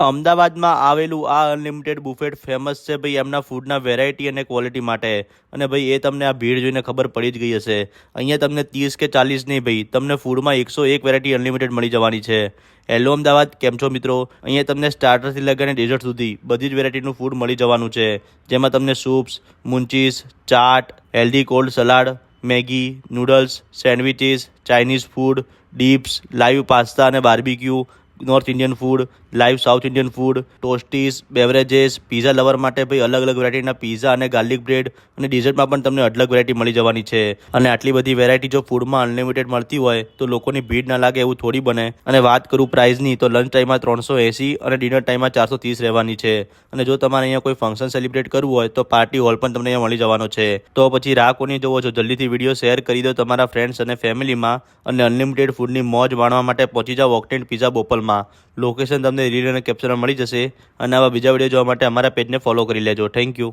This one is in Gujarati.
અમદાવાદમાં આવેલું આ અનલિમિટેડ બુફેટ ફેમસ છે ભાઈ એમના ફૂડના વેરાયટી અને ક્વોલિટી માટે. અને ભાઈ એ તમને આ ભીડ જોઈને ખબર પડી જ ગઈ હશે. અહીંયા તમને 30 કે 40 નહીં ભાઈ, તમને ફૂડમાં 101 વેરાયટી અનલિમિટેડ મળી જવાની છે. હેલો અમદાવાદ, કેમ છો મિત્રો? અહીંયા તમને સ્ટાર્ટરથી લગાવીને ડેઝર્ટ સુધી બધી જ વેરાયટીનું ફૂડ મળી જવાનું છે. જેમાં તમને soups, munchies, chaat, healthy cold salad, Maggi, noodles, sandwiches, Chinese food, dips, live pasta અને barbecue, north Indian food, live south Indian food, toasties, beverages, pizza lover માટે ભાઈ અલગ અલગ વેરાયટીના પીઝા અને ગાર્લિક બ્રેડ, અને ડિઝર્ટમાં પણ તમને અલગ વેરાયટી મળી જવાની છે. અને આટલી બધી વેરાયટી જો ફૂડમાં અનલિમિટેડ મળતી હોય તો લોકોની ભીડ ના લાગે એવું થોડી બને. અને વાત કરું પ્રાઇસની તો લંચ ટાઈમમાં 380 અને ડિનર ટાઈમમાં 430 રહેવાની છે. અને જો તમારે અહીંયા કોઈ ફંક્શન સેલિબ્રેટ કરવું હોય તો પાર્ટી હોલ પણ તમને અહીંયા મળી જવાનો છે. તો પછી રાહ કોની જોવો છો? જલ્દીથી વિડીયો શેર કરી દો તમારા ફ્રેન્ડ્સ અને ફેમિલીમાં. અને અનલિમિટેડ ફૂડની મોજ માણવા માટે પહોંચી જાઓ ઓક્ટેન્ટ પિઝા બોપલમાં. લોકેશન તમને રીલ અને કેપ્ચરમાં મળી જશે. અને આવા બીજા વિડીયો જોવા માટે અમારા પેજને ફોલો કરી લેજો. Thank you.